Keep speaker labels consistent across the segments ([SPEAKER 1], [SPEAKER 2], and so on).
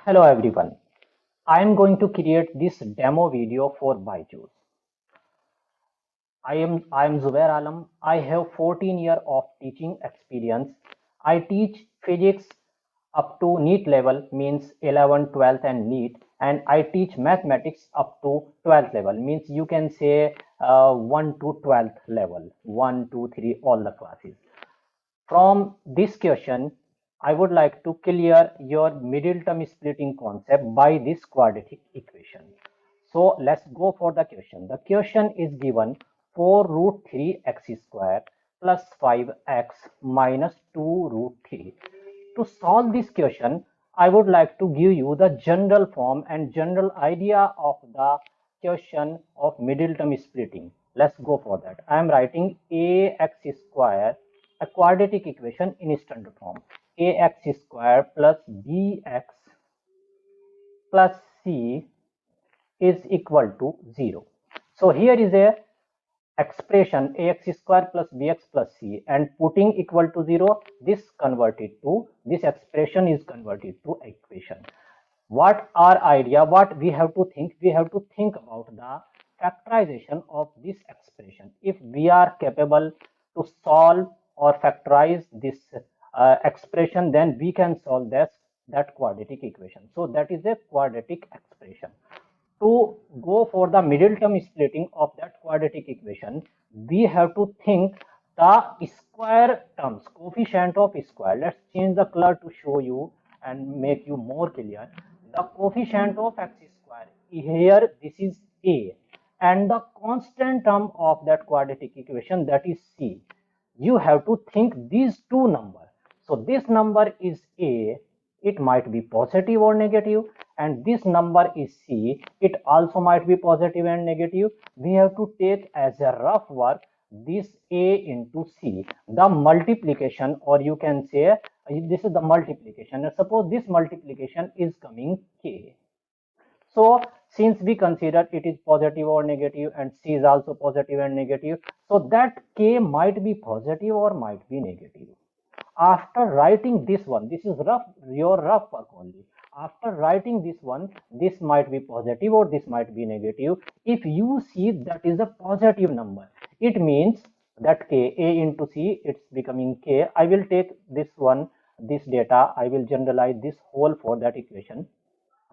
[SPEAKER 1] Hello everyone. I am going to create this demo video for Byju's. I am Zubair Alam. I have 14 years of teaching experience. I teach physics up to NEET level, means 11th, 12th and NEET, and I teach mathematics up to 12th level, means you can say 1 to 12th level, 1, 2, 3, all the classes. From this question, I would like to clear your middle term splitting concept by this quadratic equation. So let's go for the question. The question is given 4 root 3 x square plus 5x minus 2 root 3. To solve this question, I would like to give you the general form and general idea of the question of middle term splitting. Let's go for that. I am writing ax square, a quadratic equation in standard form. Ax square plus bx plus c is equal to 0. So here is a expression ax square plus bx plus c, and putting equal to 0, this expression is converted to equation. What our idea, what we have to think, about the factorization of this expression. If we are capable to solve or factorize this expression, then we can solve that quadratic equation. So that is a quadratic expression. To go for the middle term splitting of that quadratic equation, we have to think the square terms, coefficient of square. Let's change the color to show you and make you more clear. The coefficient of x square, here this is a, and the constant term of that quadratic equation, that is c. You have to think these two numbers. So this number is a, it might be positive or negative, and this number is c, it also might be positive and negative. We have to take as a rough work this a into c, the multiplication, or you can say this is the multiplication. And suppose this multiplication is coming k. So since we consider it is positive or negative, and c is also positive and negative, so that k might be positive or might be negative. After writing this one, this is your rough work only. After writing this one, this might be positive or this might be negative. If you see that is a positive number, it means that k, a into c, it's becoming k. I will take this one, this data, I will generalize this whole for that equation.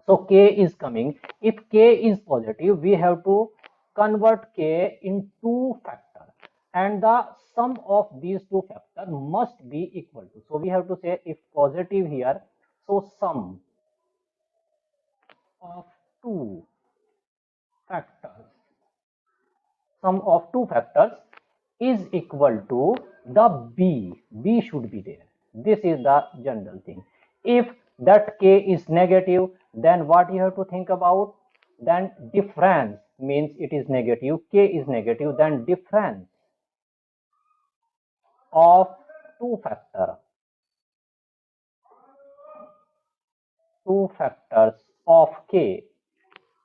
[SPEAKER 1] So k is coming. If k is positive, we have to convert k into factor, and the sum of these two factors must be equal to. So we have to say if positive here, so sum of two factors, is equal to the b should be there. This is the general thing. If that k is negative, then what you have to think about? Then difference, means it is negative, k is negative, then difference of two factors of k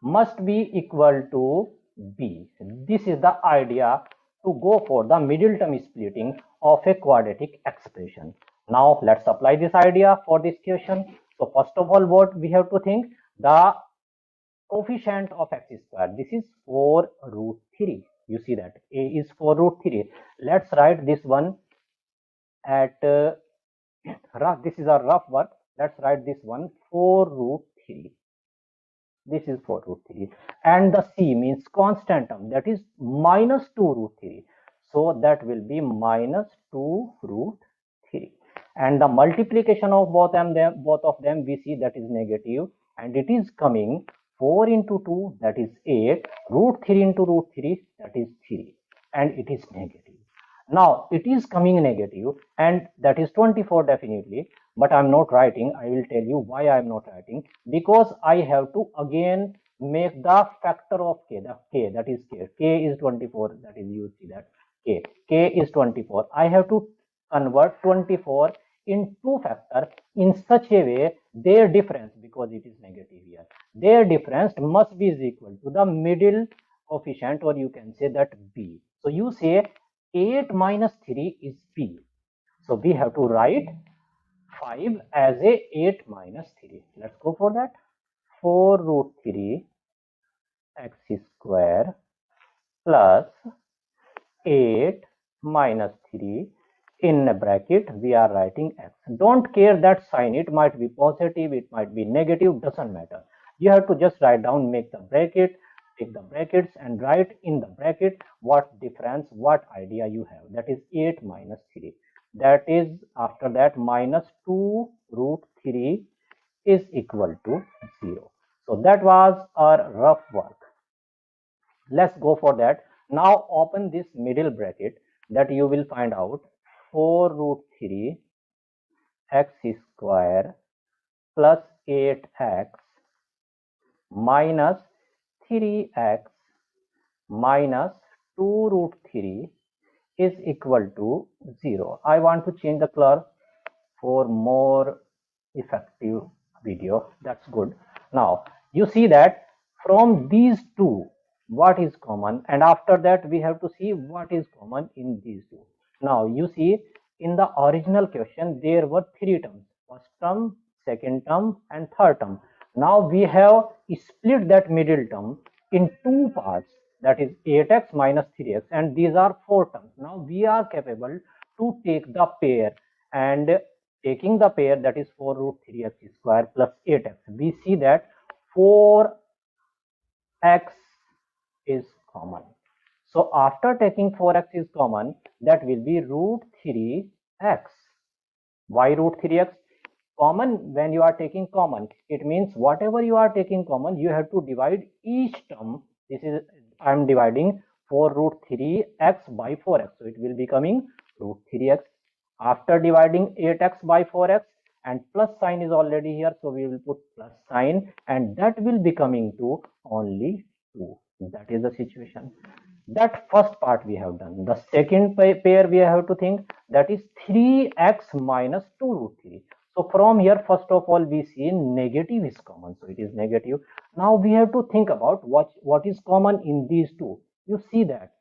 [SPEAKER 1] must be equal to b. This is the idea to go for the middle term splitting of a quadratic expression. Now let's apply this idea for this question. So first of all, what we have to think, the coefficient of x square, this is 4 root 3. You see that a is 4 root 3. Let's write this one at rough. This is a rough work. Let's write this one 4 root 3. This is 4 root 3, and the c means constant term, that is minus 2 root 3. So that will be minus 2 root 3, and the multiplication of both of them we see that is negative, and it is coming 4 into 2, that is 8, root 3 into root 3, that is 3, and it is negative. Now it is coming negative, and that is 24 definitely, but I'm not writing. I will tell you why I'm not writing, because I have to again make the factor of k, the k, that is k is 24, that is, you see that k is 24. I have to convert 24 into factor in such a way their difference, because it is negative here, their difference must be equal to the middle coefficient, or you can say that b. So you say 8 minus 3 is b. So we have to write 5 as a 8 minus 3. Let's go for that. 4 root 3 x square plus 8 minus 3 in a bracket we are writing x. Don't care that sign, it might be positive, it might be negative, doesn't matter. You have to just write down, make the bracket, take the brackets and write in the bracket what difference, what idea you have. That is 8 minus 3. That is, after that, minus 2 root 3 is equal to 0. So that was our rough work. Let's go for that. Now open this middle bracket, that you will find out 4 root 3 x square plus 8x minus 3x minus 2 root 3 is equal to 0. I want to change the color for more effective video. That's good. Now you see that from these two what is common, and after that we have to see what is common in these two. Now you see, in the original question there were three terms: first term, second term and third term. Now we have split that middle term in two parts, that is 8x minus 3x, and these are four terms. Now we are capable to take the pair, and taking the pair, that is 4 root 3x square plus 8x, we see that 4x is common. So after taking 4x is common, that will be root 3x. Why root 3x? Common, when you are taking common, it means whatever you are taking common, you have to divide each term. This is, I am dividing 4 root 3x by 4x, so it will be coming root 3x. After dividing 8x by 4x, and plus sign is already here, so we will put plus sign, and that will be coming to only 2. That is the situation. That first part we have done. The second pair we have to think, that is 3x minus 2 root 3. So from here, first of all, we see negative is common, so it is negative. Now we have to think about what is common in these two. You see that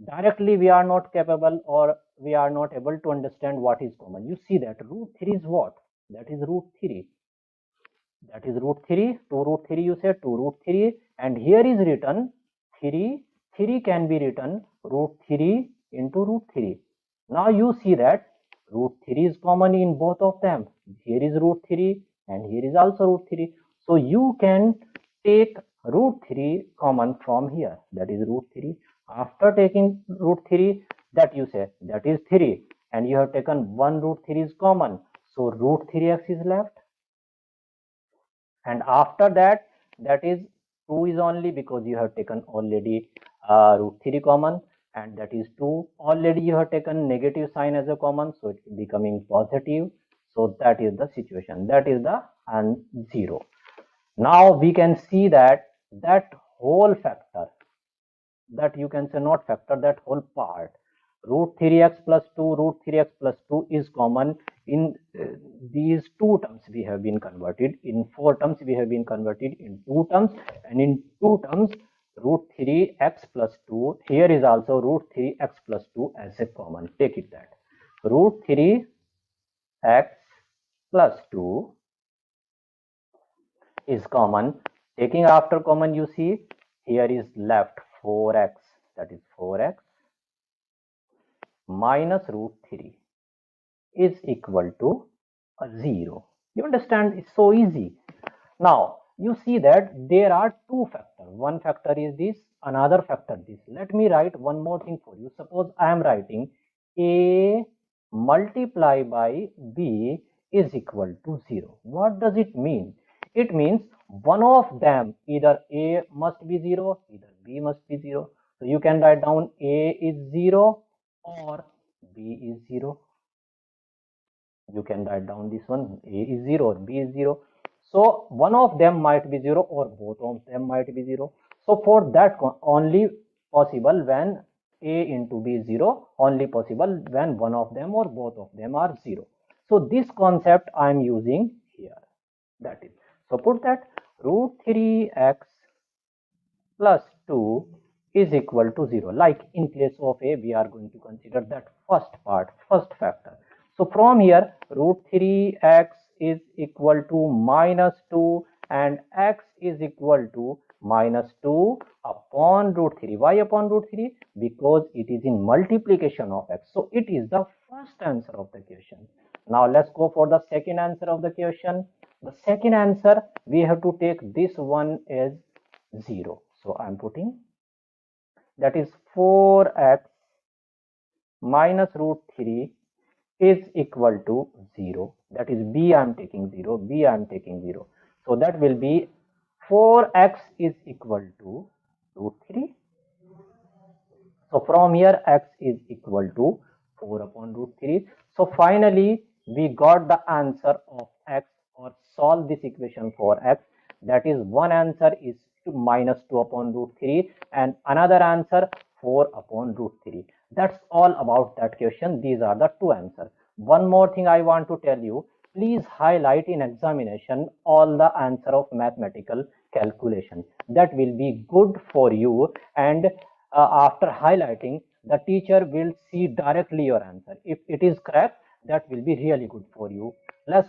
[SPEAKER 1] directly we are not capable, or we are not able to understand what is common. You see that root 3 is what? That is root 3. That is root 3. 2 root 3, you say 2 root 3, and here is written 3. 3 can be written root 3 into root 3. Now you see that root 3 is common in both of them. Here is root 3 and here is also root 3. So you can take root 3 common from here, that is root 3. After taking root 3, that you say that is 3, and you have taken 1 root 3 is common, so root 3x is left. And after that, that is 2 is only, because you have taken already root 3 common, and that is 2. Already you have taken negative sign as a common, so it is becoming positive. So that is the situation, that is the 0. Now we can see that whole factor, that you can say not factor, that whole part, root 3x plus 2, root 3x plus 2 is common in these two terms. We have been converted in 4 terms, we have been converted in 2 terms, and in 2 terms root 3x plus 2, here is also root 3x plus 2 as a common. Take it that root 3x plus 2 is common. Taking after common, you see here is left 4x, that is 4x minus root 3 is equal to 0. You understand? It's so easy. Now you see that there are two factors. One factor is this, another factor this. Let me write one more thing for you. Suppose I am writing a multiply by b is equal to 0. What does it mean? It means one of them, either a must be 0, either b must be 0. So you can write down a is 0 or b is 0. You can write down this one, a is 0 or b is 0. So one of them might be 0 or both of them might be 0. So for that, only possible when a into b is 0, only possible when one of them or both of them are 0. So this concept I am using here. That is, so put that root 3x plus 2 is equal to 0. Like in place of a, we are going to consider that first part, first factor. So from here, root 3x is equal to minus 2 and x is equal to minus 2 upon root 3. Why upon root 3? Because it is in multiplication of x. So it is the first answer of the question. Now let's go for the second answer of the question. The second answer, we have to take this one as 0. So I am putting, that is 4x minus root 3 is equal to 0. That is b, I am taking 0, b I am taking 0. So that will be 4x is equal to root 3. So from here x is equal to 4 upon root 3. So finally we got the answer of x, or solve this equation for x. That is, one answer is minus 2 upon root 3 and another answer 4 upon root 3. That's all about that question. These are the two answers. One more thing I want to tell you, please highlight in examination all the answer of mathematical calculation. That will be good for you, and after highlighting, the teacher will see directly your answer. If it is correct, that will be really good for you. Let's